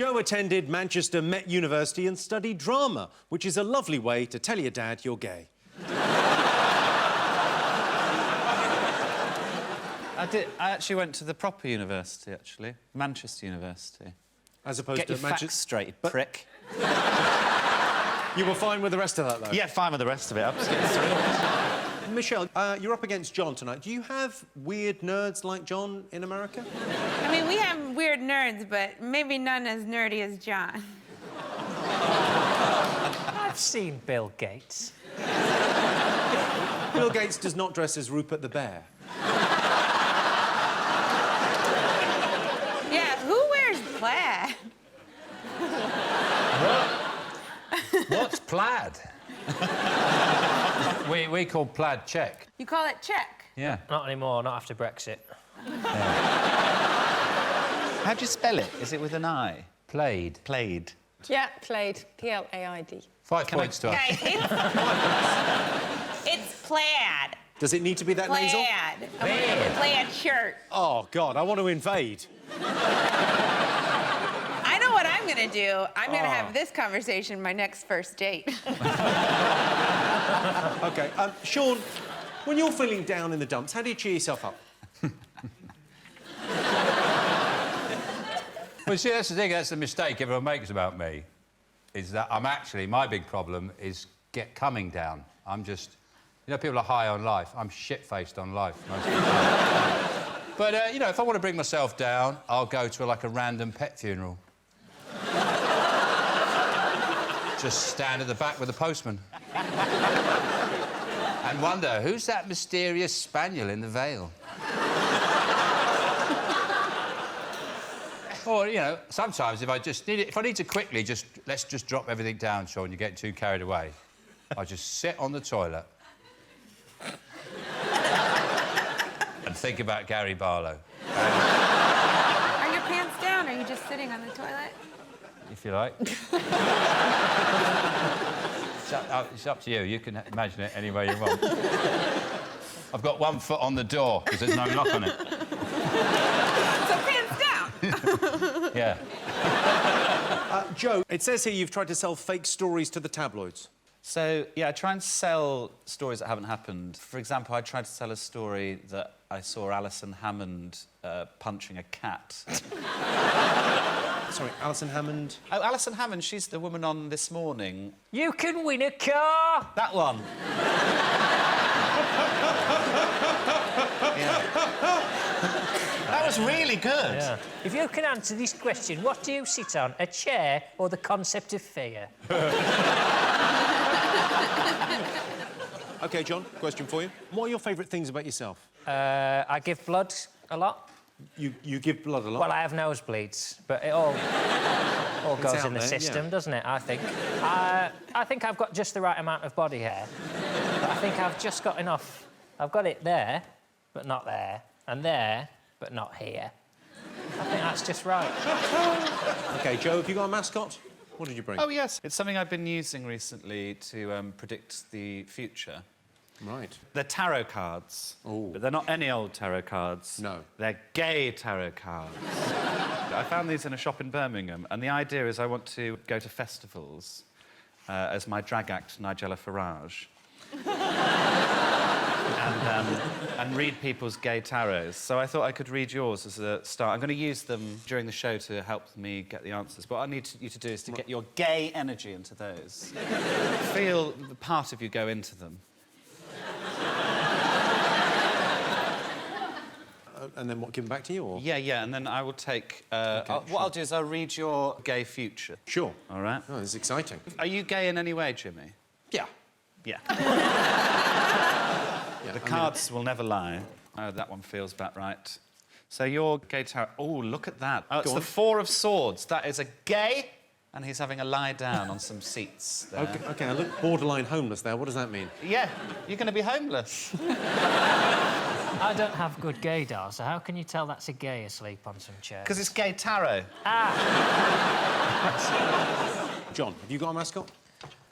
Joe attended Manchester Met University and studied drama, which is a lovely way to tell your dad you're gay. I actually went to the proper university, actually. Manchester University. As opposed Get to your facts straight, you prick. You were fine with the rest of that, though? Yeah, fine with the rest of it. I'm just getting through. Michelle, you're up against John tonight. Do you have weird nerds like John in America? I mean, we have weird nerds, but maybe none as nerdy as John. I've seen Bill Gates. Bill Gates does not dress as Rupert the Bear. Yeah, who wears plaid? What's plaid? we call plaid check. You call it check? Yeah. Not anymore, not after Brexit. How do you spell it? Is it with an I? Plaid. Plaid. Yeah, plaid. P-L-A-I-D. 5 points to us. Okay, it's plaid. Does it need to be that nasal? Plaid. I want a plaid shirt. Oh, God, I want to invade. I know what I'm going to do. I'm going to have this conversation my next first date. OK, Sean, when you're feeling down in the dumps, how do you cheer yourself up? Well, see, that's the thing, that's the mistake everyone makes about me, is that I'm actually, my big problem is coming down. I'm just... You know, people are high on life. I'm shit-faced on life most of the time. But, you know, if I want to bring myself down, I'll go to, like, a random pet funeral. Just stand at the back with the postman. And wonder, who's that mysterious spaniel in the veil? Or, you know, sometimes if I just need it... If I need to quickly let's just drop everything down, Sean, you're getting too carried away. I just sit on the toilet and think about Gary Barlow. Are your pants down, or are you just sitting on the toilet? If you like. It's up to you. You can imagine it any way you want. I've got one foot on the door, because there's no lock on it. So pants down. Yeah. Joe, it says here you've tried to sell fake stories to the tabloids. So, yeah, I try and sell stories that haven't happened. For example, I tried to sell a story that I saw Alison Hammond punching a cat. Sorry, Alison Hammond? Oh, Alison Hammond, she's the woman on This Morning. You can win a car! That one. Yeah. That was really good. Yeah. If you can answer this question, what do you sit on, a chair or the concept of fear? OK, John, question for you. What are your favourite things about yourself? I give blood a lot. You give blood a lot? Well, I have nosebleeds, but it all goes in the system, doesn't it, I think? I think I've got just the right amount of body hair. I think I've just got enough. I've got it there, but not there, and there, but not here. I think that's just right. OK, Joe, have you got a mascot? What did you bring? Oh, yes. It's something I've been using recently to predict the future. Right. They're tarot cards. Ooh. But they're not any old tarot cards. No. They're gay tarot cards. I found these in a shop in Birmingham, and the idea is I want to go to festivals as my drag act, Nigella Farage. and read people's gay tarots. So I thought I could read yours as a start. I'm going to use them during the show to help me get the answers. But what I need you to do is to get your gay energy into those. Feel the part of you go into them. And then what, give them back to you, or...? Yeah, and then I will take... What I'll do is I'll read your gay future. Sure. All right? Oh, this is exciting. Are you gay in any way, Jimmy? Yeah. Yeah. Yeah, The cards will never lie. Oh, that one feels about right. So your gay tarot... Oh, look at that. Oh, it's the Four of Swords. That is a gay, and he's having a lie down on some seats there. OK, I look borderline homeless there. What does that mean? Yeah, you're going to be homeless. I don't have good gaydar, so how can you tell that's a gay asleep on some chairs? Because it's gay tarot. Ah! John, have you got a mascot?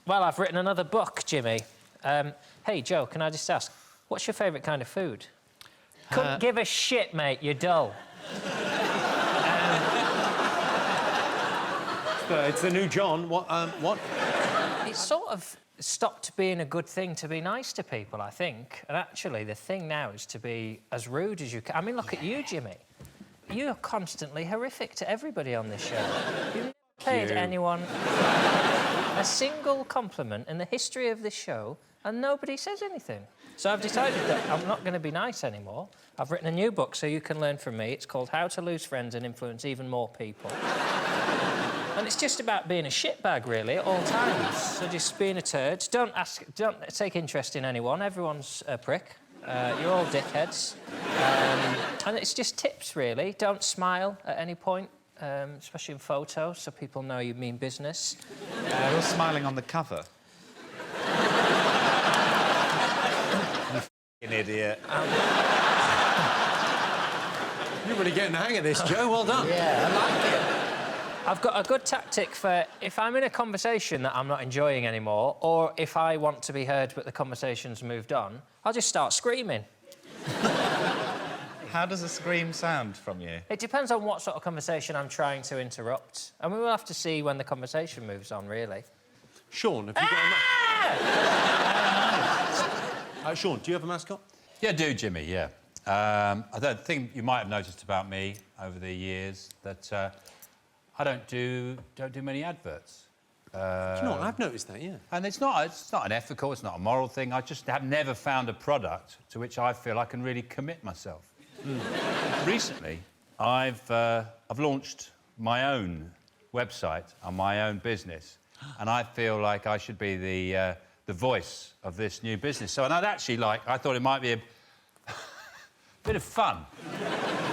Well, I've written another book, Jimmy. Hey, Joe, can I just ask, what's your favourite kind of food? Couldn't give a shit, mate, you're dull. It's the new John. What? It's sort of stopped being a good thing to be nice to people, I think. And actually, the thing now is to be as rude as you can. I mean, look at you, Jimmy. You're constantly horrific to everybody on this show. You've never paid anyone a single compliment in the history of this show, and nobody says anything. So I've decided that I'm not going to be nice anymore. I've written a new book so you can learn from me. It's called How to Lose Friends and Influence Even More People. And it's just about being a shitbag, really, at all times. So just being a turd. Don't take interest in anyone. Everyone's a prick. You're all dickheads. And it's just tips, really. Don't smile at any point, especially in photos, so people know you mean business. You're smiling on the cover. You idiot. You're really getting the hang of this, Joe. Well done. Yeah, I like it. I've got a good tactic for if I'm in a conversation that I'm not enjoying anymore, or if I want to be heard but the conversation's moved on, I'll just start screaming. How does a scream sound from you? It depends on what sort of conversation I'm trying to interrupt. And we will have to see when the conversation moves on, really. Sean, have you got a... Sean, do you have a mascot? Yeah, I do, Jimmy, yeah. I don't think you might have noticed about me over the years that I don't do many adverts. Do you know what? I've noticed that, yeah. And it's not an ethical, it's not a moral thing. I just have never found a product to which I feel I can really commit myself. Recently, I've launched my own website and my own business, and I feel like I should be the voice of this new business. So, and I thought it might be a bit of fun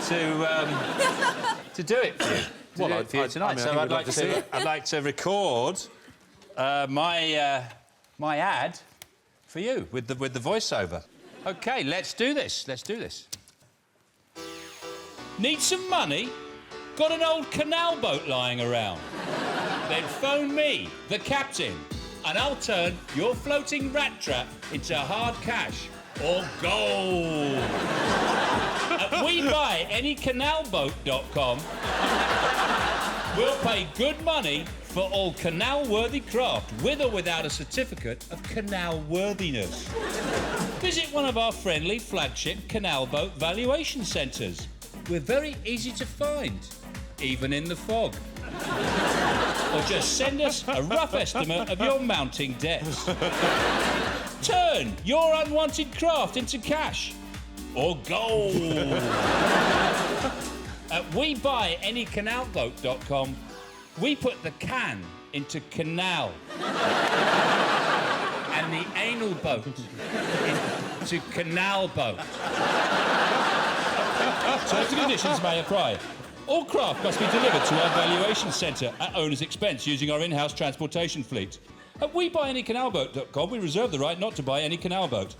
to do it for you. For you tonight. So I'd like to record my ad for you with the voiceover. OK, let's do this. Let's do this. Need some money? Got an old canal boat lying around? Then phone me, the captain, and I'll turn your floating rat trap into hard cash or gold. At WeBuyAnyCanalBoat.com, we'll pay good money for all canal-worthy craft, with or without a certificate of canal-worthiness. Visit one of our friendly flagship canal boat valuation centres. We're very easy to find, even in the fog. Or just send us a rough estimate of your mounting debts. Turn your unwanted craft into cash or gold. At WeBuyAnyCanalBoat.com, we put the can into canal and the anal boat into canal boat. Terms and conditions may apply. All craft must be delivered to our valuation centre at owner's expense using our in-house transportation fleet. At WeBuyAnyCanalBoat.com, we reserve the right not to buy any canal boat.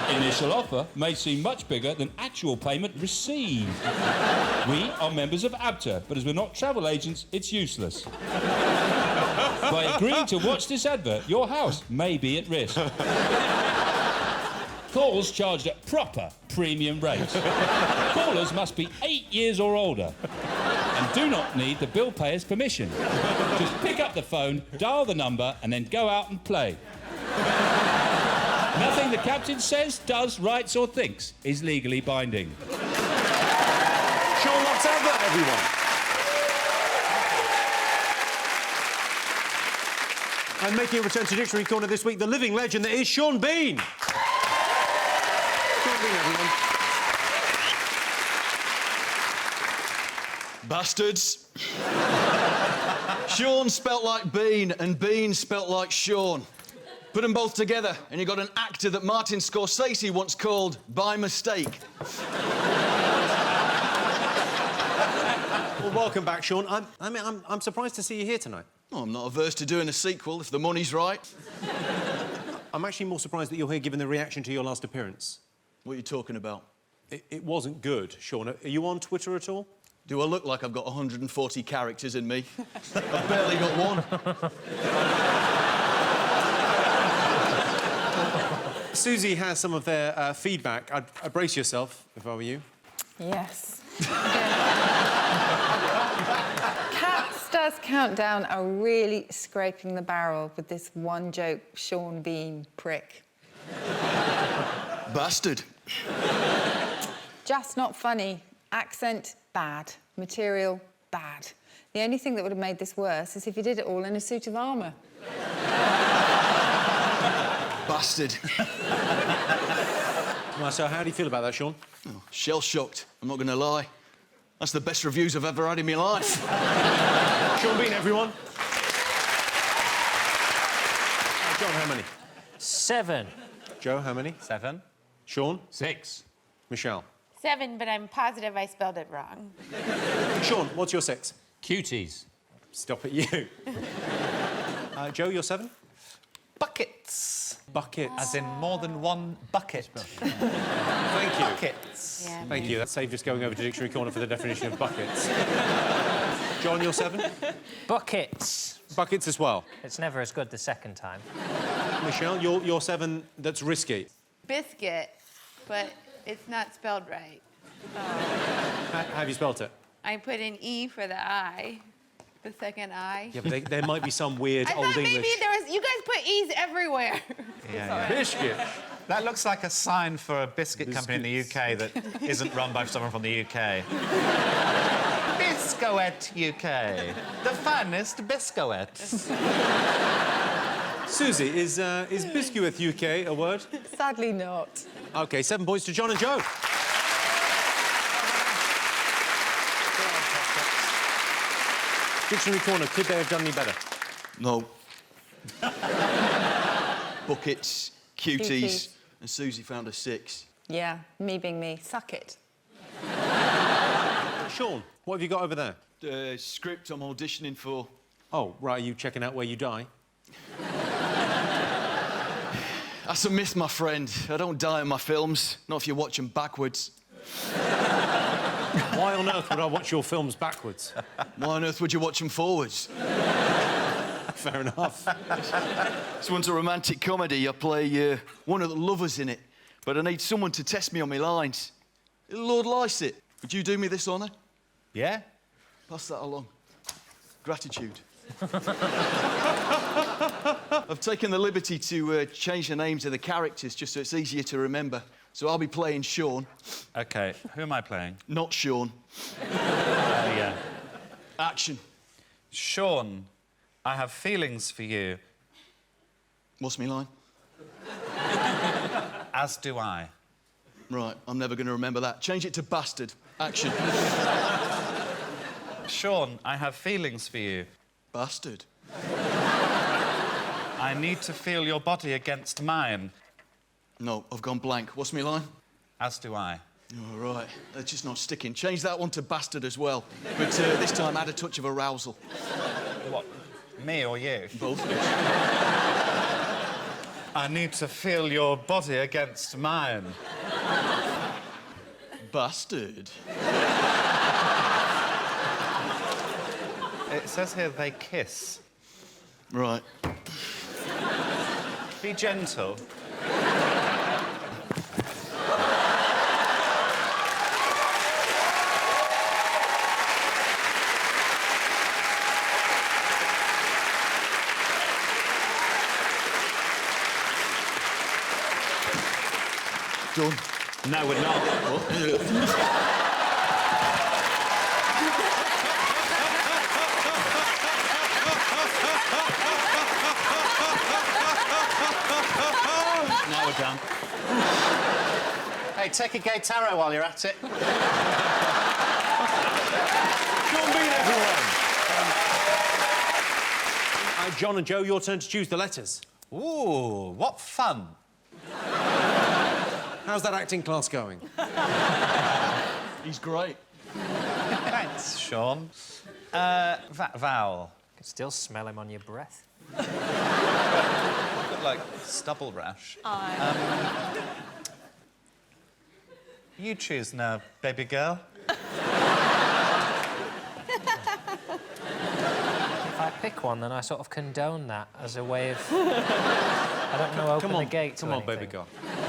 Initial offer may seem much bigger than actual payment received. We are members of ABTA, but as we're not travel agents, it's useless. By agreeing to watch this advert, your house may be at risk. Calls charged at proper premium rates. Callers must be 8 years or older and do not need the bill payer's permission. Just pick up the phone, dial the number, and then go out and play. Nothing the captain says, does, writes, or thinks is legally binding. Sean loves advert, everyone. And making a return to Dictionary Corner this week, the living legend that is Sean Bean. Sean Bean, everyone. Bastards. Sean spelt like Bean and Bean spelt like Sean. Put them both together and you got an actor that Martin Scorsese once called by mistake. Well, welcome back, Sean. I'm surprised to see you here tonight. Oh, I'm not averse to doing a sequel if the money's right. I'm actually more surprised that you're here given the reaction to your last appearance. What are you talking about? It wasn't good, Sean. Are you on Twitter at all? Do I look like I've got 140 characters in me? I've barely got one. Susie has some of their feedback. I'd brace yourself if I were you. Yes. Cat first countdown are really scraping the barrel with this one joke Sean Bean prick. Bastard. Just not funny. Accent, bad. Material, bad. The only thing that would have made this worse is if you did it all in a suit of armour. Bastard. Well, so how do you feel about that, Sean? Oh, shell-shocked, I'm not going to lie. That's the best reviews I've ever had in my life. Sean Bean, everyone. John, how many? 7. Joe, how many? 7. Sean? 6. Michelle? 7, but I'm positive I spelled it wrong. Sean, what's your 6? Cuties. Stop at you. Joe, you're 7? Buckets. Buckets. As in more than one bucket. Thank you. Buckets. Yeah. Thank you. That saved us going over to Dictionary Corner for the definition of buckets. John, you're 7? Buckets. Buckets as well. It's never as good the second time. Michelle, you're 7, that's risky. Biscuit, but it's not spelled right. How have you spelt it? I put an E for the I, the second I. Yeah, but there might be some weird I Old thought English... maybe there was... You guys put E's everywhere. Yeah. Biscuit. That looks like a sign for a biscuit company in the UK that isn't run by someone from the UK. Biscoet UK. The finest biscoets. Susie, is Biscuit UK a word? Sadly not. OK, 7 points to John and Joe. Dictionary Corner, could they have done any better? No. Buckets, cuties, and Susie found a 6. Yeah, me being me. Suck it. Sean, what have you got over there? Script I'm auditioning for. Oh, right, are you checking out where you die? That's a myth, my friend. I don't die in my films, not if you watch them backwards. Why on earth would I watch your films backwards? Why on earth would you watch them forwards? Fair enough. This one's a romantic comedy. I play one of the lovers in it, but I need someone to test me on my lines. Lord Lycett, would you do me this honour? Yeah? Pass that along. Gratitude. I've taken the liberty to change the names of the characters just so it's easier to remember. So I'll be playing Sean. OK, who am I playing? Not Sean. Yeah. Action. Sean, I have feelings for you. What's my line? As do I. Right, I'm never going to remember that. Change it to bastard. Action. Sean, I have feelings for you. Bastard. I need to feel your body against mine. No, I've gone blank. What's my line? As do I. All right, that's just not sticking. Change that one to bastard as well. But this time add a touch of arousal. What, me or you? Both. I need to feel your body against mine. Bastard. It says here they kiss. Right. Be gentle. Done. No, we're not. Now we're done. Hey, take a gay tarot while you're at it. Sean Bean, everyone. John and Joe, your turn to choose the letters. Ooh, what fun. How's that acting class going? He's great. Thanks, Sean. Vowel. I can still smell him on your breath. Got, like, stubble rash. You choose now, baby girl. If I pick one, then I sort of condone that as a way of... I don't know, open the gate to Come on, anything. baby girl.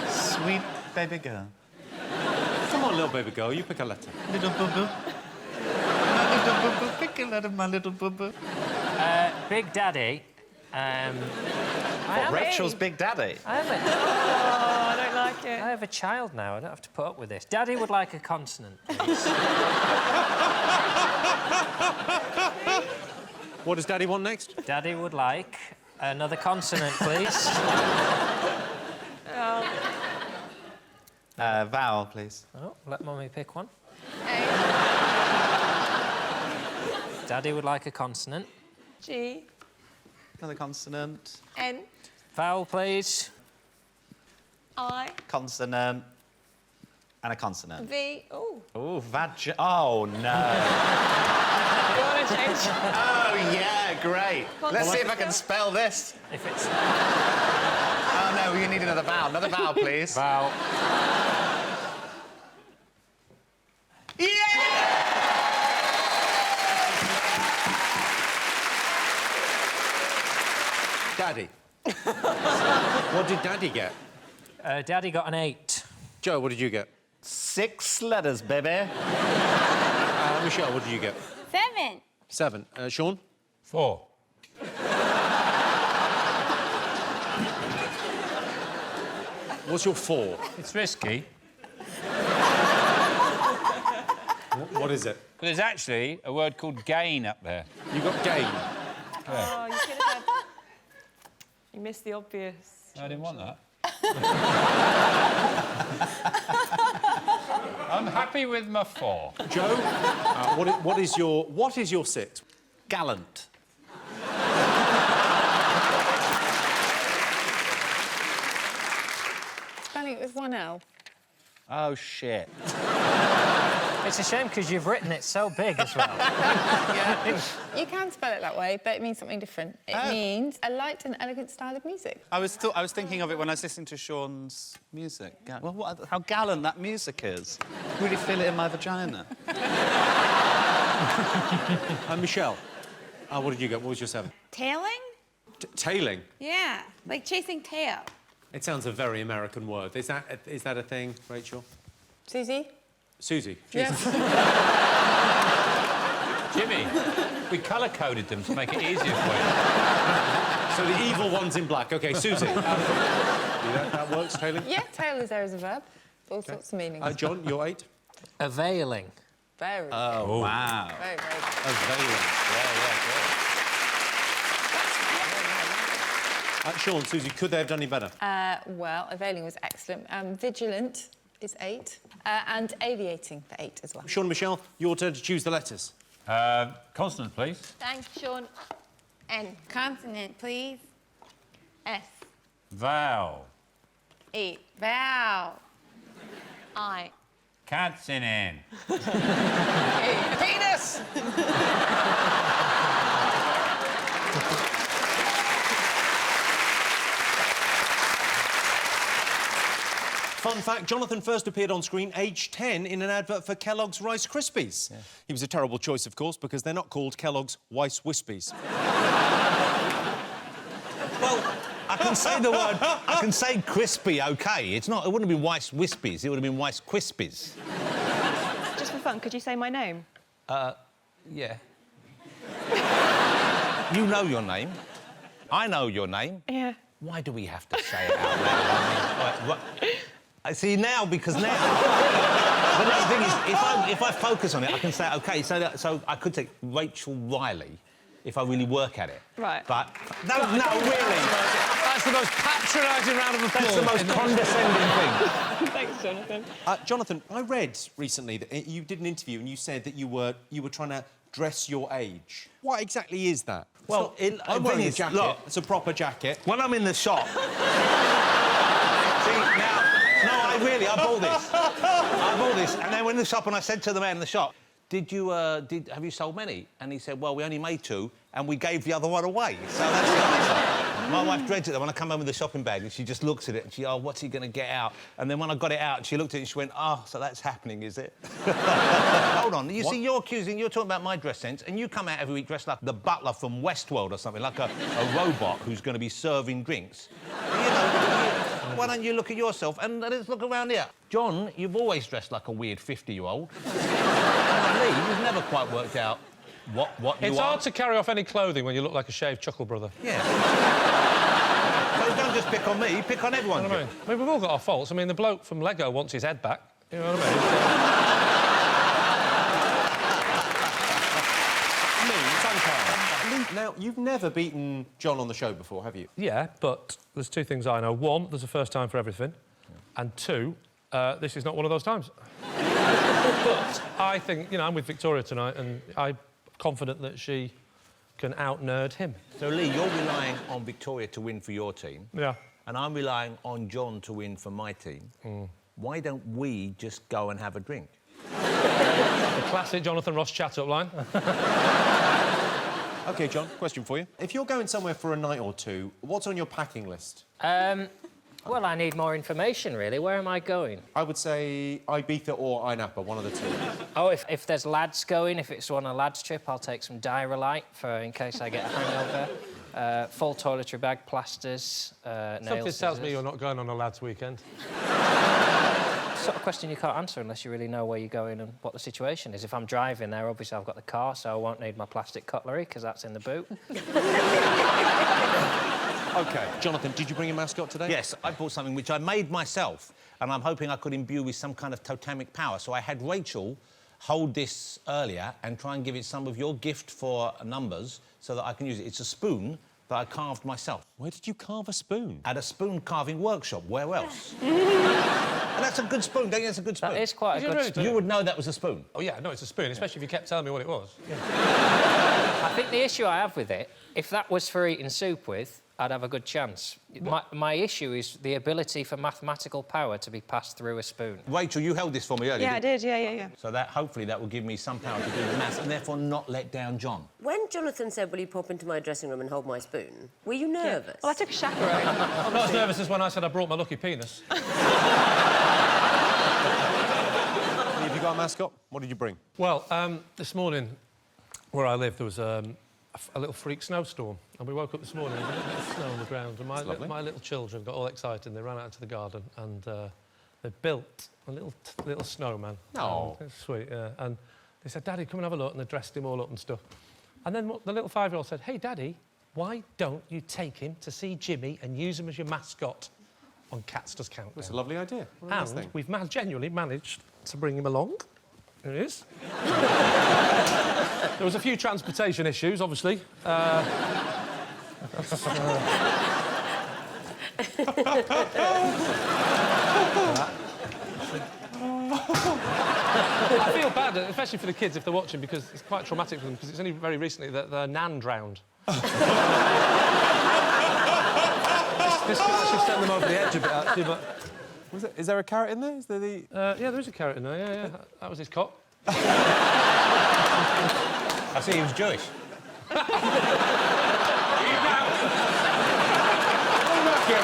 Sweet baby girl. Come on, little baby girl, you pick a letter. Little boo-boo. Little boo-boo, pick fucking letter, my little bubba. Big Daddy. Rachel's Big Daddy. Oh, I don't like it. I have a child now. I don't have to put up with this. Daddy would like a consonant, please. What does Daddy want next? Daddy would like another consonant, please. Vowel, please. Oh, let Mummy pick one. A, Daddy would like a consonant. G, Another consonant. N, Vowel, please. I, Consonant. And a consonant. V. Oh, Oh, Oh, no. you want to change? Oh, yeah, great. Let's see if I can spell this. If it's Oh, no, you need another vowel. Another vowel, please. vowel. Daddy. What did Daddy get? Daddy got an 8. Joe, what did you get? 6 letters, baby. Michelle, what did you get? 7. 7. Sean? 4. What's your 4? It's risky. What is it? But there's actually a word called gain up there. You got gain. Oh, you could have had... You missed the obvious. I didn't want that. I'm happy with my 4. Joe, what is your 6? Gallant. Spelling it with one L. Oh, shit. It's a shame because you've written it so big as well. You can spell it that way, but it means something different. It means a light and elegant style of music. I was thinking of it when I was listening to Sean's music. Well, how gallant that music is. I really feel it in my vagina. Michelle, what did you get? What was your 7? Tailing? Tailing. Yeah, like chasing tail. It sounds a very American word. Is that a thing, Rachel? Susie? Susie. Yes. Jimmy, we colour-coded them to make it easier for you. So the evil one's in black. OK, Susie. That works, tailing? Yeah, tail is there as a verb. All sorts of meanings. John, you're 8? Availing. Very. Oh, wow. Very, very good. Availing. Sean, Susie, could they have done any better? Well, availing was excellent. Vigilant is 8. And aviating for 8 as well. Sean and Michelle, your turn to choose the letters. Consonant, please. Thanks, Sean. N. Consonant, please. S. Vowel. E. Vowel. I. Consonant. Penis! Fun fact, Jonathan first appeared on screen aged 10 in an advert for Kellogg's Rice Krispies. Yeah. He was a terrible choice, of course, because they're not called Kellogg's Rice Wispies. Well, I can say the word... I can say crispy, OK. It wouldn't have been Rice Wispies, it would have been Rice Krispies. Just for fun, could you say my name? Yeah. You know your name. I know your name. Yeah. Why do we have to say it out loud? I see now, because now... But the thing is, if I focus on it, I can say, OK, so I could say Rachel Riley if I really work at it. Right. But... No, really. That's the most patronising round of applause. That's the most condescending thing. Thanks, Jonathan. Jonathan, I read recently that you did an interview and you said that you were trying to dress your age. What exactly is that? Well, I'm wearing a jacket. Look, it's a proper jacket. when I'm in the shop... See, now... No, I bought this. I bought this, and then went in the shop and I said to the man in the shop, have you sold many? And he said, well, we only made 2, and we gave the other one away. So that's the answer. My wife dreads it when I come home with the shopping bag and she just looks at it and she, what's he going to get out? And then when I got it out, she looked at it and she went, so that's happening, is it? Hold on, you see, you're talking about my dress sense, and you come out every week dressed like the butler from Westworld or something, like a robot who's going to be serving drinks. Why don't you look at yourself and let's look around here? John, you've always dressed like a weird 50-year-old. Lee, you've never quite worked out What you It's are. hard to carry off any clothing when you look like a shaved chuckle brother. Yeah. So don't just pick on me, pick on everyone. You know what I mean, we've all got our faults. I mean, the bloke from Lego wants his head back. You know what I mean? It's unkind. Now, you've never beaten John on the show before, have you? Yeah, but there's two things I know. One, there's a first time for everything. And two, this is not one of those times. But I think, you know, I'm with Victoria tonight and I'm confident that she can out-nerd him. So, Lee, you're relying on Victoria to win for your team. Yeah. And I'm relying on John to win for my team. Why don't we just go and have a drink? The classic Jonathan Ross chat-up line. OK, John, question for you. If you're going somewhere for a night or two, what's on your packing list? Well, I need more information, really. Where am I going? I would say Ibiza or Inapa, one of the two. Oh, if there's lads going, if it's on a lads trip, I'll take some Diarrhelite in case I get a hangover. Full toiletry bag, plasters, nail Something scissors. tells me you're not going on a lads' weekend. Sort of question you can't answer unless you really know where you're going and what the situation is. If I'm driving there, obviously I've got the car, so I won't need my plastic cutlery because that's in the boot. OK. Jonathan, did you bring a mascot today? Yes, I bought something which I made myself, and I'm hoping I could imbue with some kind of totemic power. So I had Rachel hold this earlier and try and give it some of your gift for numbers so that I can use it. It's a spoon that I carved myself. Where did you carve a spoon? At a spoon carving workshop. Where else? And that's a good spoon, don't you? That's a good spoon. That is quite a good spoon. You would know that was a spoon. Oh, yeah, no, it's a spoon, especially if you kept telling me what it was. I think the issue I have with it, if that was for eating soup with, I'd have a good chance. My issue is the ability for mathematical power to be passed through a spoon. Rachel, you held this for me earlier. Yeah, I did. Yeah. So that, hopefully, that will give me some power to do the maths and therefore not let down John. When Jonathan said, will you pop into my dressing room and hold my spoon, were you nervous? Well, I took a chaperone. I'm not as nervous as when I said I brought my lucky penis. Have you got a mascot? What did you bring? Well, this morning, where I live, there was a little freak snowstorm. And we woke up this morning with a little bit of snow on the ground. And my little children got all excited and they ran out into the garden and they built a little snowman. Oh. It's sweet, yeah. And they said, Daddy, come and have a look. And they dressed him all up and stuff. And then the little 5-year-old said, hey, Daddy, why don't you take him to see Jimmy and use him as your mascot on Cats Does Countdown? That's a lovely idea. What a nice thing. We've genuinely managed to bring him along. There he is. There was a few transportation issues, obviously. I feel bad, especially for the kids if they're watching, because it's quite traumatic for them, because it's only very recently that their nan drowned. This could actually send them over the edge a bit, actually, but... Is there a carrot in there? Is there the... yeah, there is a carrot in there, yeah. That was his cock. I see he was Jewish.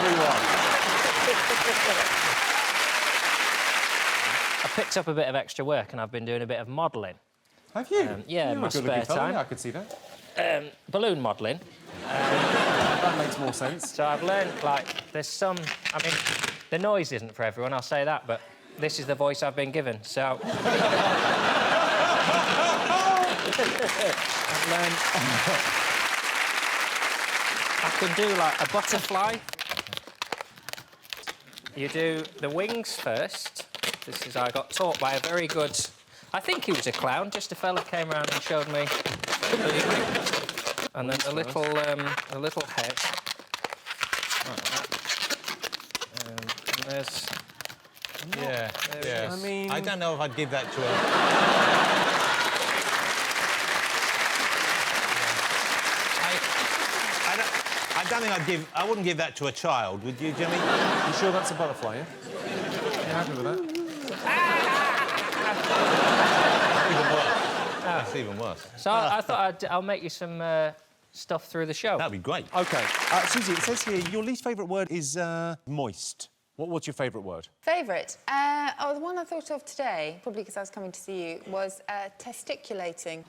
everyone. I picked up a bit of extra work and I've been doing a bit of modelling. Have you? Yeah, in my spare time. Yeah, I could see that. Balloon modelling. That makes more sense. So I've learned, like, there's some... I mean, the noise isn't for everyone, I'll say that, but this is the voice I've been given, so... I've learned... I can do, like, a butterfly. You do the wings first. This is... I got taught by a very good... I think he was a clown, just a fella came around and showed me... And then a little head. Like that. And there's... Yeah, yeah. I mean... I don't know if I'd give that to a... I don't think I wouldn't give that to a child, would you, Jimmy? You sure that's a butterfly, yeah? You happy with that? Even worse. That's even worse. So I thought I'll make you some stuff through the show. That'd be great. OK. Susie, it says here your least favourite word is moist. What's your favourite word? Favourite? The one I thought of today, probably because I was coming to see you, was testiculating.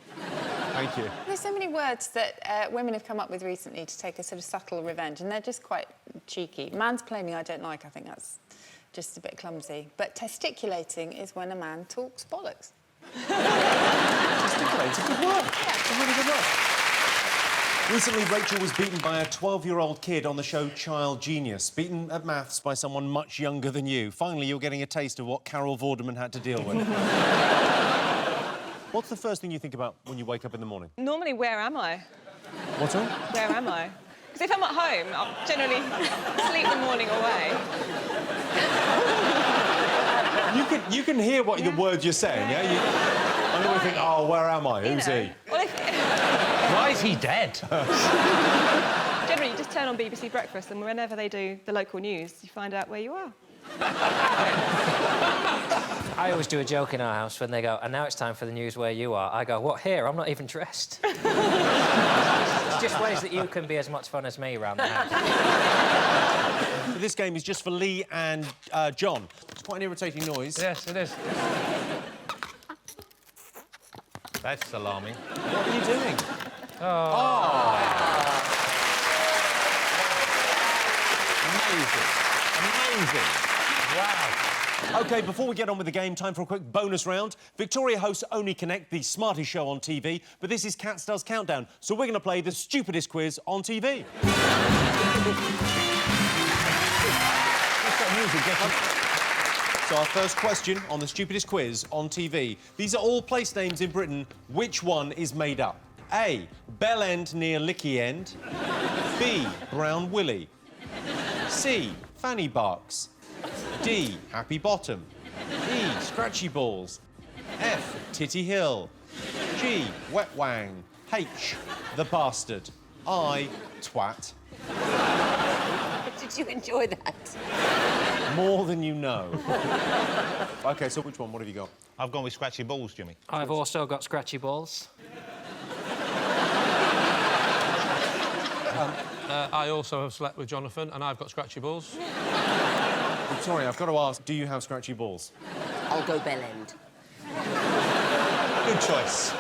Thank you. There's so many words that women have come up with recently to take a sort of subtle revenge, and they're just quite cheeky. Mansplaining I don't like, I think that's just a bit clumsy. But testiculating is when a man talks bollocks. Gesticulate, it's a good word. It's a really good word. Recently, Rachel was beaten by a 12-year-old kid on the show Child Genius. Beaten at maths by someone much younger than you. Finally, you're getting a taste of what Carol Vorderman had to deal with. What's the first thing you think about when you wake up in the morning? Normally, where am I? What's that? Where am I? Because if I'm at home, I'll generally sleep the morning away. You can hear what the words you're saying, yeah? I normally think, oh, where am I? Who's he? Well, Why is he dead? generally, you just turn on BBC Breakfast, and whenever they do the local news, you find out where you are. I always do a joke in our house when they go, and now it's time for the news where you are. I go, what, here? I'm not even dressed. It's just ways that you can be as much fun as me around the house. This game is just for Lee and John. It's quite an irritating noise. Yes, it is. That's alarming. What are you doing? Amazing. Amazing. Wow. OK, before we get on with the game, time for a quick bonus round. Victoria hosts Only Connect, the smartest show on TV, but this is Cat Does Countdown, so we're going to play the stupidest quiz on TV. So our first question on the stupidest quiz on TV. These are all place names in Britain. Which one is made up? A. Bell End near Licky End. B. Brown Willie. C. Fanny Barks. D. Happy Bottom. E. Scratchy Balls. F. Titty Hill. G. Wet Wang. H. The Bastard. I. Twat. Did you enjoy that? More than you know. OK, so which one? What have you got? I've gone with scratchy balls, Jimmy. I've also got scratchy balls. I also have slept with Jonathan, and I've got scratchy balls. Victoria, I've got to ask, do you have scratchy balls? I'll go Bell End. Good choice.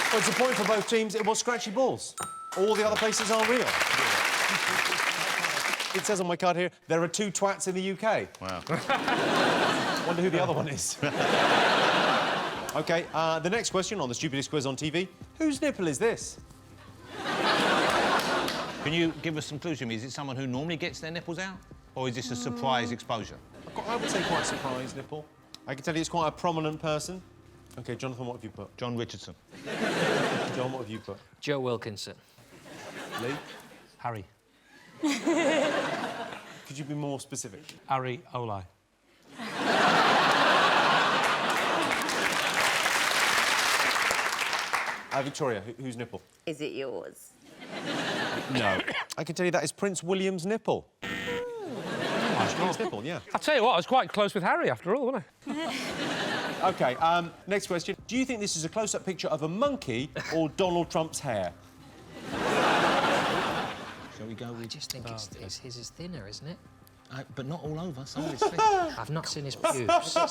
Well, it's a point for both teams. It was scratchy balls. All the other places are real. It says on my card here, there are 2 twats in the UK. Wow. Wonder who the other one is. OK, the next question on the stupidest quiz on TV. Whose nipple is this? Can you give us some clues, Jimmy? Is it someone who normally gets their nipples out? Or is this a surprise exposure? I would say quite a surprise nipple. I can tell you it's quite a prominent person. OK, Jonathan, what have you put? Jon Richardson. John, what have you put? Joe Wilkinson. Lee? Harry. Could you be more specific? Harry Olai. Victoria, whose nipple? Is it yours? No. I can tell you that is Prince William's nipple. His nipple, yeah. I'll tell you what, I was quite close with Harry after all, wasn't I? OK, next question. Do you think this is a close-up picture of a monkey or Donald Trump's hair? Shall we go with... I just think his is thinner, isn't it? but not all over. Some of it's thick. I've not seen his pubes, so...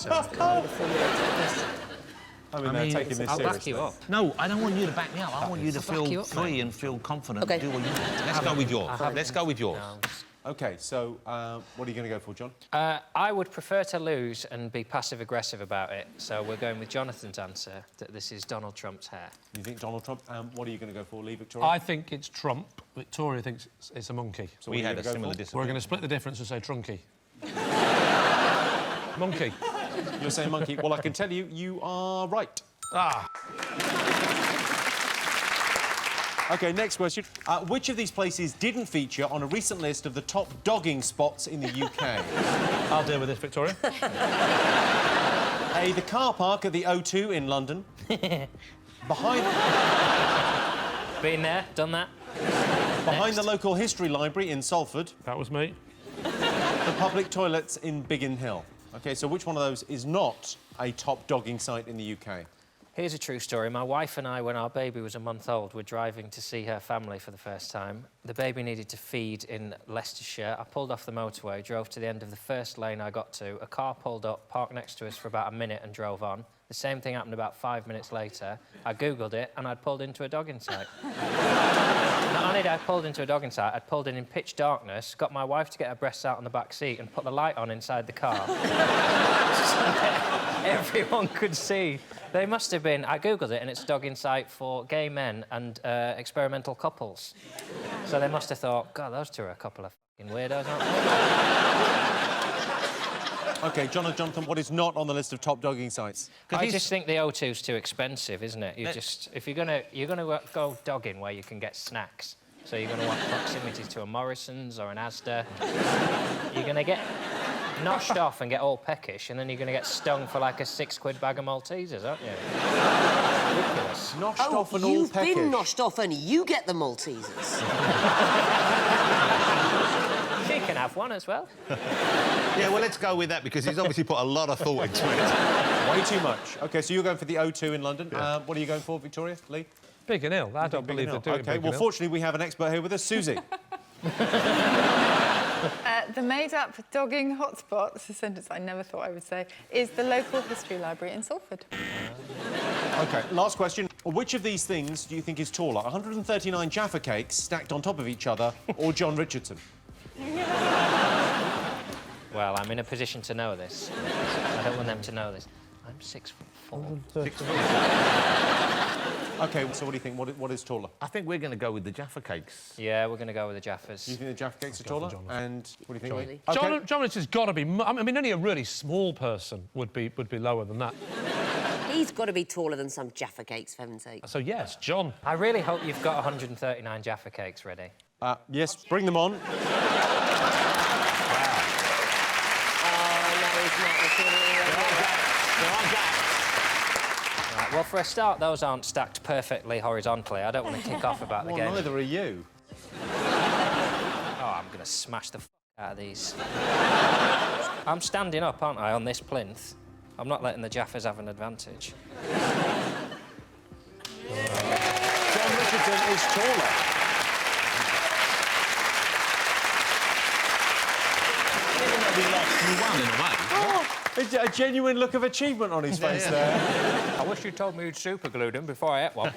I mean, they're taking this I'll seriously. back you up. No, I don't want you to back me up. I want you to I'll back feel you up, free mate. and feel confident OK. and do what you want. Let's go with yours. Let's go with yours. No. OK, so what are you going to go for, John? I would prefer to lose and be passive-aggressive about it, so we're going with Jonathan's answer, that this is Donald Trump's hair. You think Donald Trump? What are you going to go for, Lee, Victoria? I think it's Trump. Victoria thinks it's a monkey. So We what are you had a gonna go similar for? discipline. We're going to split the difference and say trunky. Monkey. You're saying monkey. Well, I can tell you, you are right. Ah. OK, next question. Which of these places didn't feature on a recent list of the top dogging spots in the UK? I'll deal with this, Victoria. A, the car park at the O2 in London. Behind Been there, done that. behind the local history library in Salford. That was me. The public toilets in Biggin Hill. OK, so which one of those is not a top dogging site in the UK? Here's a true story. My wife and I, when our baby was a month old, were driving to see her family for the first time. The baby needed to feed in Leicestershire. I pulled off the motorway, drove to the end of the first lane I got to. A car pulled up, parked next to us for about a minute and drove on. The same thing happened about 5 minutes later. I Googled it, and I'd pulled into a dogging site. Not only did I pulled into a dogging site, I'd pulled in pitch darkness, got my wife to get her breasts out on the back seat and put the light on inside the car. So that everyone could see. They must have been... I Googled it, and it's a dogging site for gay men and experimental couples. So they must have thought, God, those two are a couple of fucking weirdos, aren't they? OK, John and Jonathan, what is not on the list of top dogging sites? I just think the O2's too expensive, isn't it? If you're gonna go dogging where you can get snacks, so you're gonna want proximity to a Morrison's or an Asda. You're gonna get noshed off and get all peckish, and then you're gonna get stung for like a £6 bag of Maltesers, aren't you? Ridiculous. Noshed off and all peckish. You've been noshed off and you get the Maltesers. She can have one as well. Yeah, well, let's go with that, because he's obviously put a lot of thought into it. Way too much. OK, so you're going for the O2 in London. Yeah. What are you going for, Victoria? Lee? Big Hill. I don't believe they do it. OK, well, fortunately, we have an expert here with us. Susie. The made-up dogging hotspot, it's a sentence I never thought I would say, is the local history library in Salford. OK, last question. Which of these things do you think is taller? 139 Jaffa cakes stacked on top of each other, or Jon Richardson? Well, I'm in a position to know this. I don't want them to know this. I'm 6'4". 6'4". OK, so what do you think? What is taller? I think we're going to go with the Jaffa cakes. Yeah, we're going to go with the Jaffas. You think the Jaffa cakes are taller? And what do you think, Lee? John Richardson's got to be... I mean, only a really small person would be lower than that. He's got to be taller than some Jaffa cakes, for heaven's sake. So, yes, John. I really hope you've got 139 Jaffa cakes ready. Yes, bring them on. Right, well, for a start, those aren't stacked perfectly horizontally. I don't want to kick off about the game. Neither are you. Oh, I'm going to smash the out of these. I'm standing up, aren't I, on this plinth? I'm not letting the Jaffas have an advantage. Jon Richardson is taller. It's a genuine look of achievement on his face there. I wish you told me you'd super glued him before I ate one.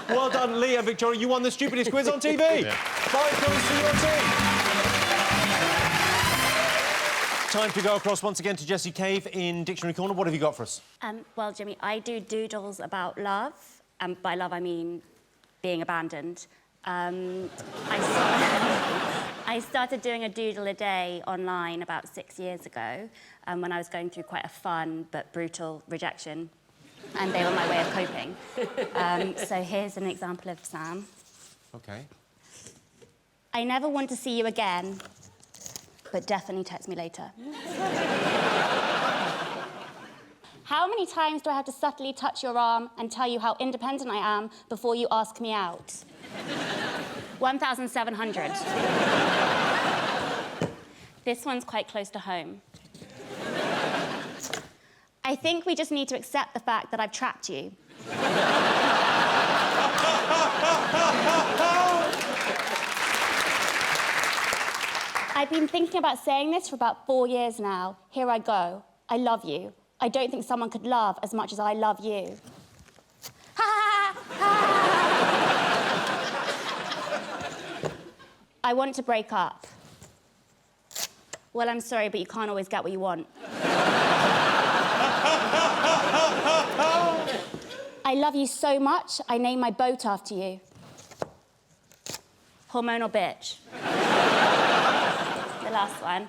Well done, Lee and Victoria. You won the stupidest quiz on TV. Yeah. 5 points to your team. Time to go across once again to Jessie Cave in Dictionary Corner. What have you got for us? Well, Jimmy, I do doodles about love. And by love, I mean being abandoned. I started doing a doodle a day online about 6 years ago when I was going through quite a fun but brutal rejection, and they were my way of coping. So here's an example of Sam. OK. I never want to see you again, but definitely text me later. How many times do I have to subtly touch your arm and tell you how independent I am before you ask me out? 1,700. This one's quite close to home. I think we just need to accept the fact that I've trapped you. I've been thinking about saying this for about 4 years now. Here I go. I love you. I don't think someone could love as much as I love you. I want to break up. Well, I'm sorry, but you can't always get what you want. I love you so much, I named my boat after you. Hormonal bitch. The last one.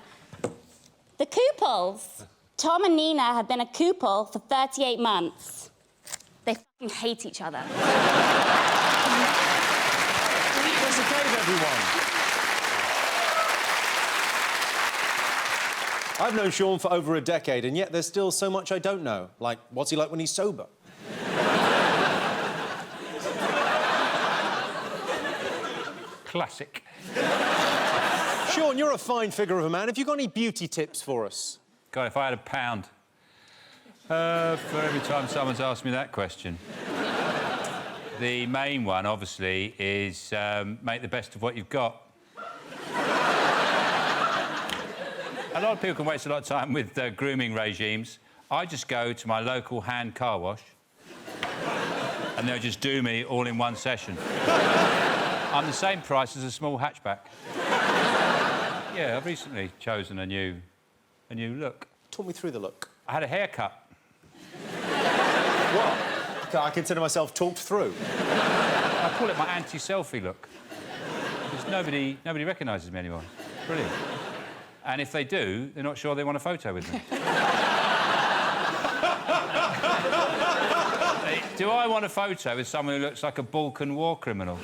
The couples. Tom and Nina have been a couple for 38 months. They fucking hate each other. Jessie Cave, everyone. I've known Sean for over a decade, and yet there's still so much I don't know. Like, what's he like when he's sober? Classic. Sean, you're a fine figure of a man. Have you got any beauty tips for us? God, if I had £1, For every time someone's asked me that question. The main one, obviously, is make the best of what you've got. A lot of people can waste a lot of time with grooming regimes. I just go to my local hand car wash and they'll just do me all in one session. I'm the same price as a small hatchback. Yeah, I've recently chosen a new look. Talk me through the look. I had a haircut. What? I consider myself talked through. I call it my anti-selfie look. Because nobody recognises me anymore. Brilliant. And if they do, they're not sure they want a photo with me. Do I want a photo with someone who looks like a Balkan war criminal?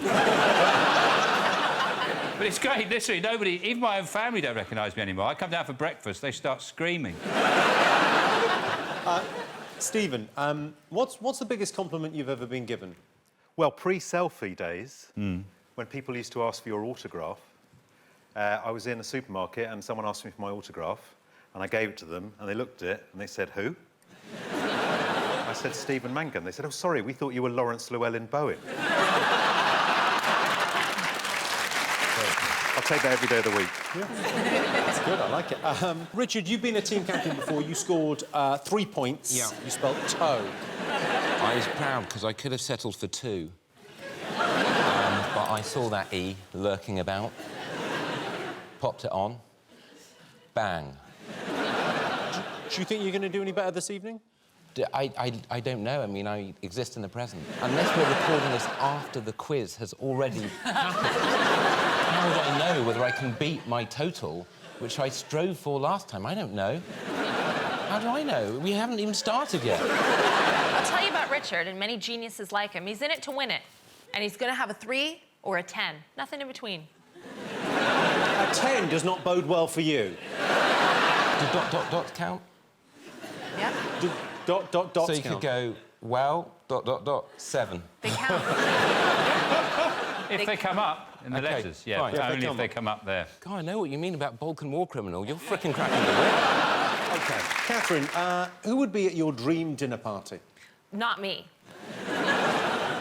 But it's great, literally, nobody, even my own family don't recognise me anymore. I come down for breakfast, they start screaming. Stephen, what's the biggest compliment you've ever been given? Well, pre-selfie days, when people used to ask for your autograph, I was in a supermarket and someone asked me for my autograph, and I gave it to them, and they looked at it, and they said, "Who?" I said, "Stephen Mangan." They said, "Oh, sorry, we thought you were Lawrence Llewellyn Bowen." I'll take that every day of the week. Yeah. That's good, I like it. Richard, you've been a team captain before. You scored 3 points. Yeah. You spelt toe. I was proud because I could have settled for 2. But I saw that E lurking about, popped it on, bang. Do you think you're going to do any better this evening? I don't know. I mean, I exist in the present. Unless we're recording this after the quiz has already happened. How would I know whether I can beat my total, which I strove for last time? I don't know. How do I know? We haven't even started yet. I'll tell you about Richard and many geniuses like him. He's in it to win it. And he's going to have a 3 or a 10. Nothing in between. A 10 does not bode well for you. Do ... count? Yeah. Do ... So you could go, well, ... 7. They count. If they come up in the letters, yeah, fine. only if they come up there. God, I know what you mean about Balkan war criminal. You're frickin' cracking the whip. OK. Catherine, who would be at your dream dinner party? Not me.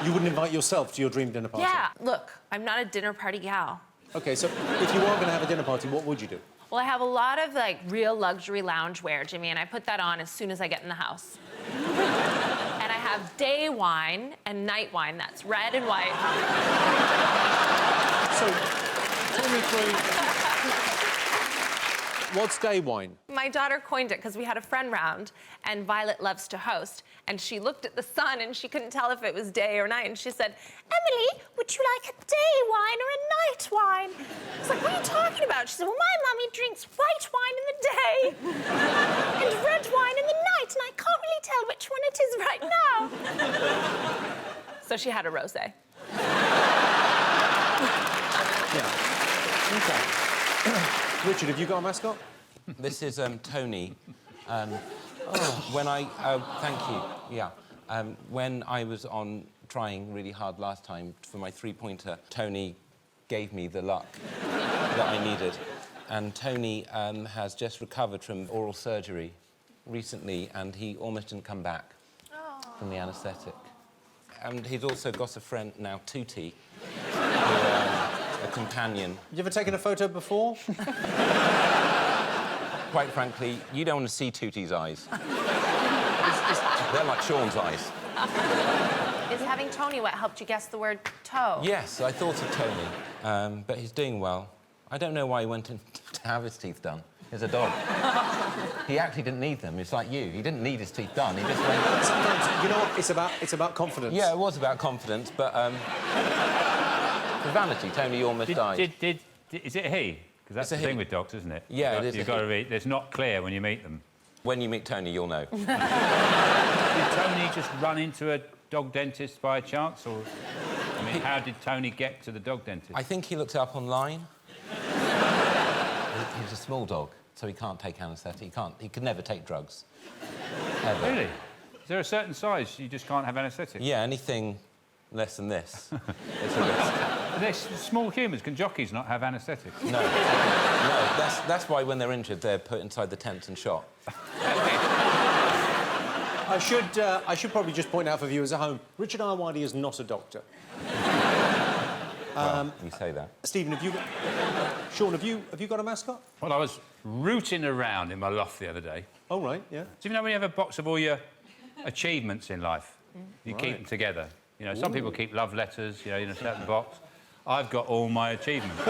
You wouldn't invite yourself to your dream dinner party? Yeah. Look, I'm not a dinner party gal. OK, so if you are going to have a dinner party, what would you do? Well, I have a lot of, like, real luxury loungewear, Jimmy, and I put that on as soon as I get in the house. And I have day wine and night wine. That's red and white. So, tell me through... What's day wine? My daughter coined it because we had a friend round, and Violet loves to host, and she looked at the sun and she couldn't tell if it was day or night, and she said, "Emily, would you like a day wine or a night wine?" I was like, "What are you talking about?" She said, "Well, my mummy drinks white wine in the day and red wine in the night, and I can't really tell which one it is right now." So she had a rosé. Yeah. OK. Richard, have you got a mascot? This is Tony. When I... thank you. Yeah. When I was trying really hard last time for my 3-pointer, Tony gave me the luck that I needed. And Tony has just recovered from oral surgery recently, and he almost didn't come back from the anaesthetic. And he's also got a friend now, Tootie, a companion. You ever taken a photo before? Quite frankly, you don't want to see Tootie's eyes. They're like Sean's eyes. Is having Tony what helped you guess the word toe? Yes, I thought of Tony, but he's doing well. I don't know why he went in to have his teeth done. He's a dog. He actually didn't need them. It's like you. He didn't need his teeth done. He just went... Sometimes, you know what? It's about confidence. Yeah, it was about confidence, but... for vanity, Tony almost died. Is it he? Because that's the thing with dogs, isn't it? Yeah, it is. You've got to read... It's not clear when you meet them. When you meet Tony, you'll know. Did Tony just run into a dog dentist by a chance, or... I mean, how did Tony get to the dog dentist? I think he looked it up online. He's a small dog, so he can't take anaesthetic. He could never take drugs. Ever. Really? Is there a certain size you just can't have anaesthetic? Yeah, anything less than this. It's a risk. They're small humans. Can jockeys not have anaesthetic? No. No, that's why when they're injured, they're put inside the tent and shot. I should probably just point out for viewers at home, Richard Ayoade is not a doctor. You say that. Stephen, Sean, have you got a mascot? Well, I was rooting around in my loft the other day. Oh, right, yeah. Do you know when you have a box of all your achievements in life? You keep them together. You know, some people keep love letters, you know, in a certain box. I've got all my achievements.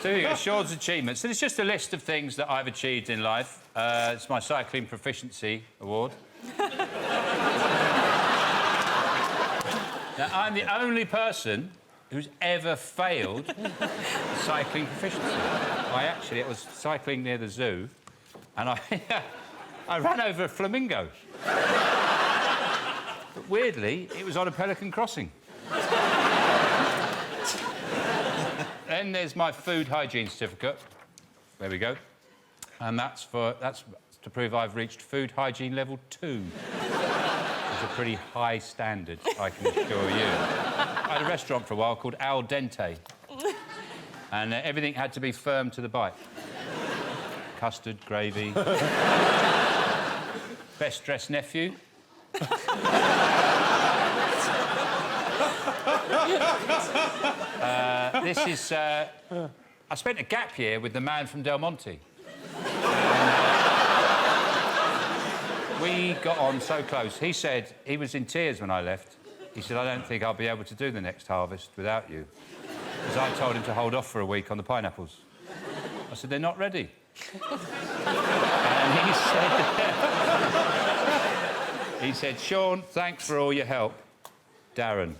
So here you go, Sean's achievements. And it's just a list of things that I've achieved in life. It's my Cycling Proficiency Award. Now, I'm the only person who's ever failed cycling proficiency. It was cycling near the zoo, and I ran over a flamingo. But weirdly, it was on a pelican crossing. Then there's my food hygiene certificate. There we go. And that's to prove I've reached food hygiene level 2. It's a pretty high standard, I can assure you. I had a restaurant for a while called Al Dente. And everything had to be firm to the bite. Custard, gravy. Best dressed nephew. This is... I spent a gap year with the man from Del Monte. We got on so close. He said... He was in tears when I left. He said, I don't think I'll be able to do the next harvest without you. Because I told him to hold off for a week on the pineapples. I said, they're not ready. And he said... He said, Sean, thanks for all your help. Darren.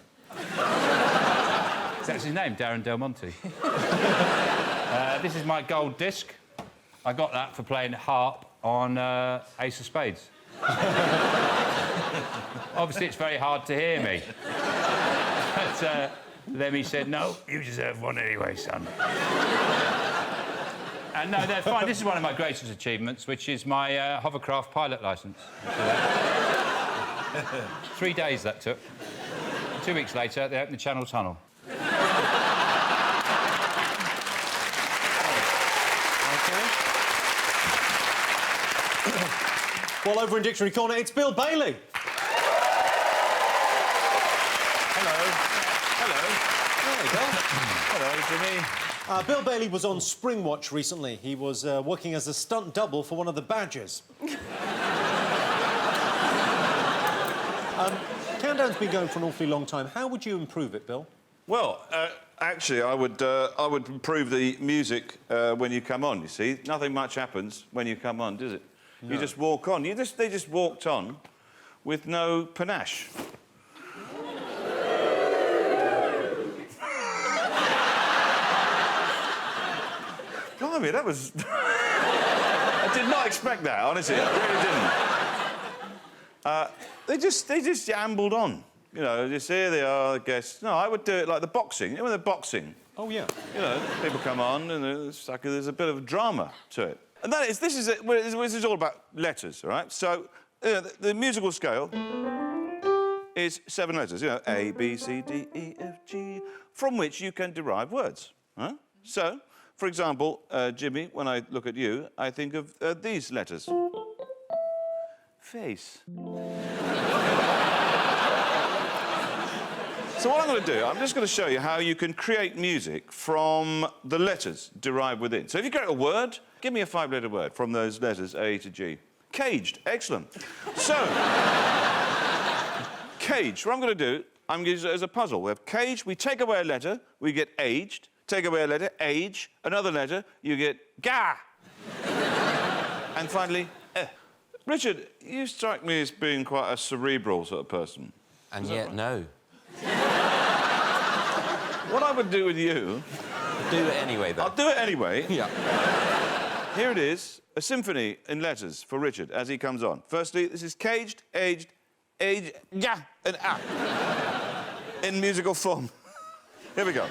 That's his name, Darren Del Monte. This is my gold disc. I got that for playing harp on Ace of Spades. Obviously, it's very hard to hear me. But Lemmy said, no, you deserve one anyway, son. And no, they're fine. This is one of my greatest achievements, which is my hovercraft pilot licence. 3 days that took. 2 weeks later, they opened the Channel Tunnel. Well, over in Dictionary Corner, it's Bill Bailey. Hello. Hello. Hello, Jimmy. Bill Bailey was on Springwatch recently. He was working as a stunt double for one of the Badgers. Countdown's been going for an awfully long time. How would you improve it, Bill? Well, actually, I would improve the music when you come on, you see. Nothing much happens when you come on, does it? No. You just walk on. They just walked on with no panache. Blimey, that was... I did not expect that, honestly. I really didn't. They just ambled on. You know, just here they are, I guess. No, I would do it like the boxing. You know, when they're boxing? Oh, yeah. You know, people come on and there's a bit of drama to it. And this is all about letters, all right? So, the musical scale is 7 letters, you know, A, B, C, D, E, F, G, from which you can derive words, huh? So, for example, Jimmy, when I look at you, I think of these letters. Face. So what I'm going to do, I'm just going to show you how you can create music from the letters derived within. So if you create a word, give me a 5-letter word from those letters, A to G. Caged, excellent. So, caged, what I'm going to do, I'm going to use it as a puzzle. We have caged, we take away a letter, we get aged. Take away a letter, age. Another letter, you get ga. And finally, eh. Richard, you strike me as being quite a cerebral sort of person. And yet, no. What I would do with you... Do it anyway, though. I'll do it anyway. Yeah. Here it is, a symphony in letters for Richard as he comes on. Firstly, this is caged, aged, age, ja, and ah. In musical form. Here we go.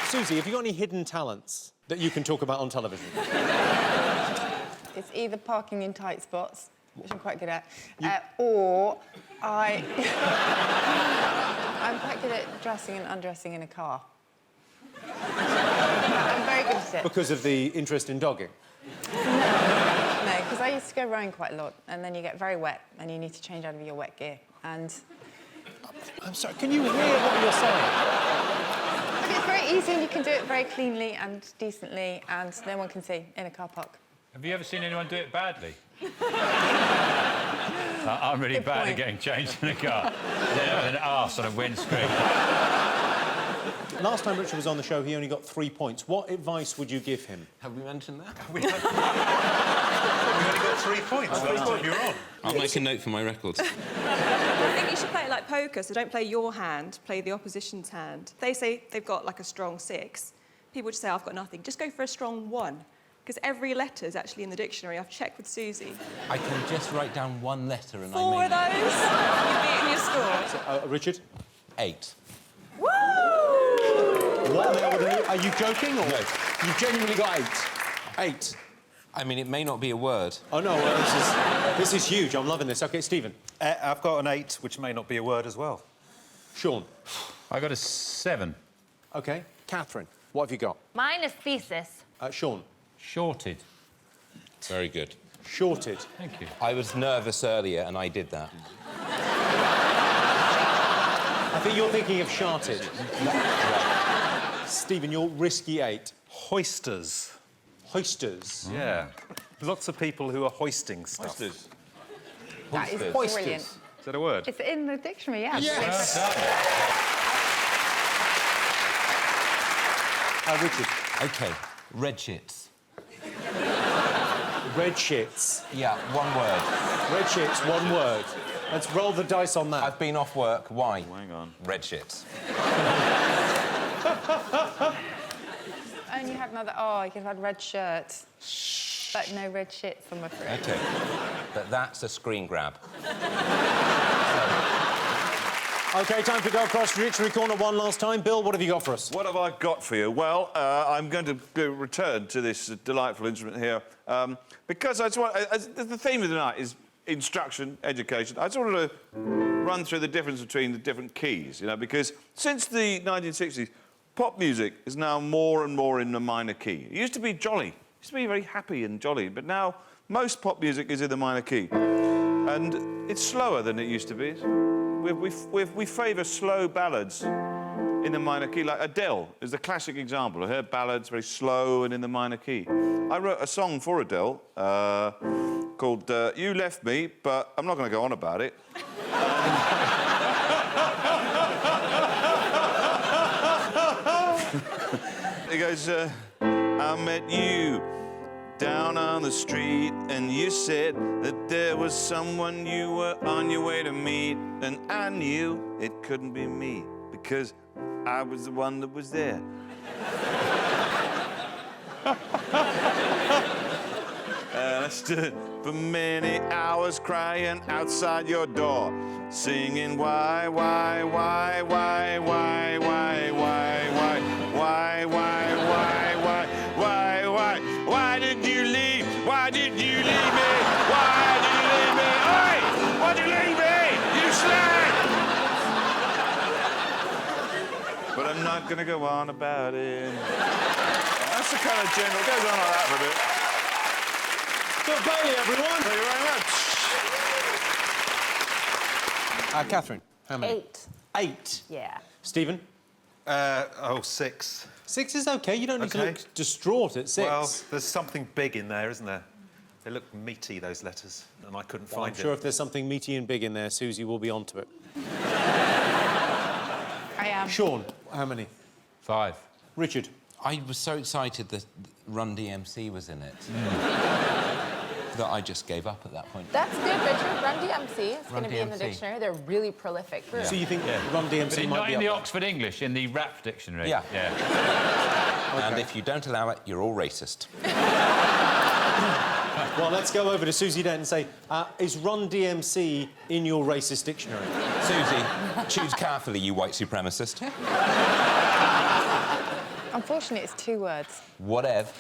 Susie, have you got any hidden talents that you can talk about on television? It's either parking in tight spots, which I'm quite good at, or I'm quite good at dressing and undressing in a car. I'm very good at it. Because of the interest in dogging? No, because I used to go rowing quite a lot, and then you get very wet, and you need to change out of your wet gear, and... I'm sorry, can you hear what you're saying? It's very easy, and you can do it very cleanly and decently, and no one can see in a car park. Have you ever seen anyone do it badly? I'm really bad at getting changed in a car. Yeah, with an arse on a windscreen. Last time Richard was on the show, he only got 3 points. What advice would you give him? Have we mentioned that? We only got 3 points last time you were on. I'll make a note for my records. I think you should play it like poker, so don't play your hand, play the opposition's hand. They say they've got, like, a strong 6. People just say, I've got nothing. Just go for a strong 1, because every letter is actually in the dictionary. I've checked with Susie. I can just write down 1 letter and 4 of those, you've beaten your score. Richard? 8. Woo! What now? Are you joking, or...? No. You've genuinely got 8? 8? I mean, it may not be a word. Oh, no, well, this is huge. I'm loving this. OK, Stephen? I've got an 8, which may not be a word as well. Sean? I got a 7. OK. Catherine, what have you got? Mine is thesis. Sean? Shorted. Very good. Shorted. Thank you. I was nervous earlier, and I did that. I think you're thinking of sharted. Stephen, your risky 8. Hoisters. Hoisters? Yeah. Lots of people who are hoisting stuff. Hoisters. That is Hoisters. brilliant. Is that a word? It's in the dictionary, yeah. Yes! Richard? OK, red shits. Red shits. Yeah, 1 word. Red shits, 1 word. Let's roll the dice on that. I've been off work. Why? Hang on. Red shits. And you had another... Oh, you could have had red shirts. But no red shits, I'm afraid. OK. But that's a screen grab. OK, time to go across Dictionary Corner one last time. Bill, what have you got for us? What have I got for you? Well, I'm going to return to this delightful instrument here because I just want... the theme of the night is instruction, education. I just wanted to run through the difference between the different keys, you know, because since the 1960s, pop music is now more and more in the minor key. It used to be jolly. It used to be very happy and jolly, but now most pop music is in the minor key. And it's slower than it used to be. We favour slow ballads in the minor key, like Adele is the classic example. Her ballads very slow and in the minor key. I wrote a song for Adele called You Left Me, but I'm not going to go on about it. It goes, I met you down on the street and you said that there was someone you were on your way to meet, and I knew it couldn't be me because I was the one that was there. And I stood for many hours crying outside your door, singing why did you leave? Why did you leave me? Why did you leave me? Oi! Why'd you leave me? You slag! But I'm not gonna go on about it. That's the kind of general. It goes on like that for a bit. Good Bailey, everyone. Thank you very much. Catherine, how many? 8. 8? Yeah. Stephen? 6. 6 is OK. You don't need to look distraught at 6. Well, there's something big in there, isn't there? They look meaty, those letters, and I couldn't find it. I'm sure if there's something meaty and big in there, Susie will be onto it. I am. Sean, how many? 5. Richard? I was so excited that Run DMC was in it that I just gave up at that point. That's good, Richard. Run DMC is going to be in the DMC. dictionary. They're a really prolific group. So you think Run DMC But might not be in up the there? Oxford English, in the rap dictionary. Yeah. Okay. And if you don't allow it, you're all racist. Well, let's go over to Susie Dent and say, is Run DMC in your racist dictionary? Susie, choose carefully, you white supremacist. Unfortunately, it's 2 words. Whatever.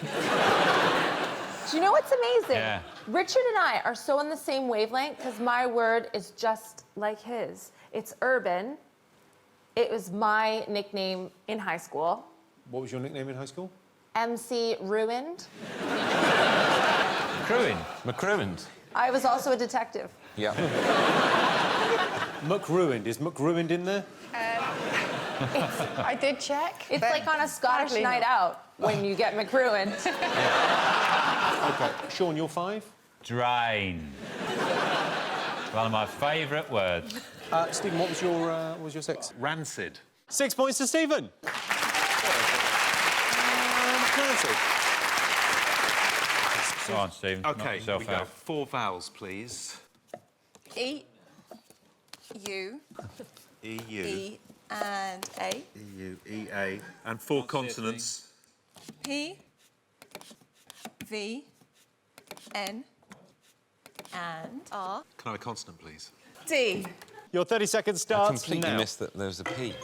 Do you know what's amazing? Yeah. Richard and I are so on the same wavelength because my word is just like his. It's urban. It was my nickname in high school. What was your nickname in high school? MC Ruined. McRuined. I was also a detective. Yeah. McRuined. Is McRuined in there? I did check. It's like on a Scottish night out when you get McRuined. OK, Sean, you're 5? Drain. One of my favourite words. Stephen, what was your 6? Rancid. 6 points to Stephen. Go on, Stephen. knock OK, yourself we go. out. 4 vowels, please. E, U, E-U. E, and A. E-U, E-A. And 4 consonants. P, V, N, and R. Can I have a consonant, please? D. Your 30 seconds I starts completely now. missed that there was a P.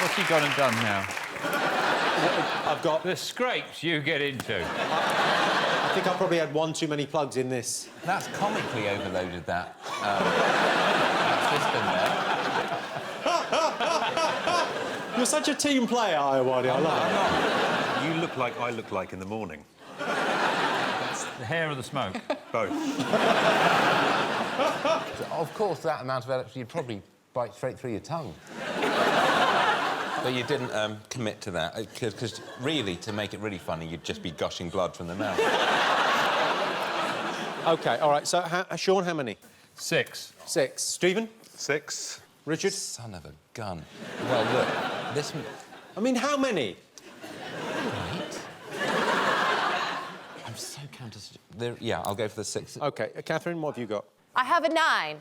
What's he gone and done now? I've got... The scrapes you get into. I think I probably had one too many plugs in this. That's comically overloaded, that system there. You're such a team player, Iowadi. I love it. You look like I look like in the morning. The hair or the smoke? Both. Of course, that amount of electricity, you'd probably bite straight through your tongue. But you didn't commit to that, because really, to make it really funny, you'd just be gushing blood from the mouth. OK, all right, so Sean, how many? 6. 6. Stephen? 6. Richard? Son of a gun. Well, look, this... I mean, how many? Right. I'm so counter... Yeah, I'll go for the 6. OK, Catherine, what have you got? I have a 9.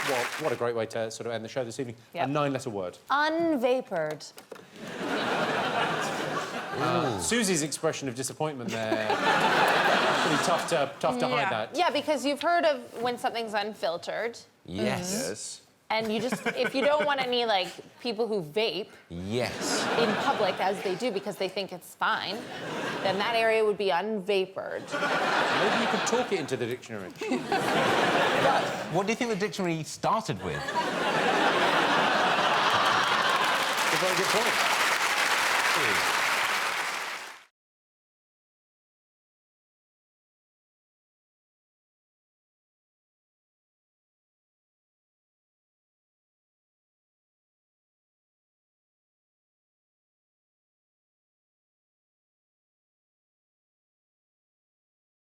Well, what a great way to sort of end the show this evening. Yep. A 9-letter word. Unvapored. Susie's expression of disappointment there. Pretty tough to hide that. Yeah, because you've heard of when something's unfiltered. Yes. Yes. And you just, if you don't want any, like, people who vape Yes. in public, as they do because they think it's fine, then that area would be unvapored. Maybe you could talk it into the dictionary. What do you think the dictionary started with? It's a very good point.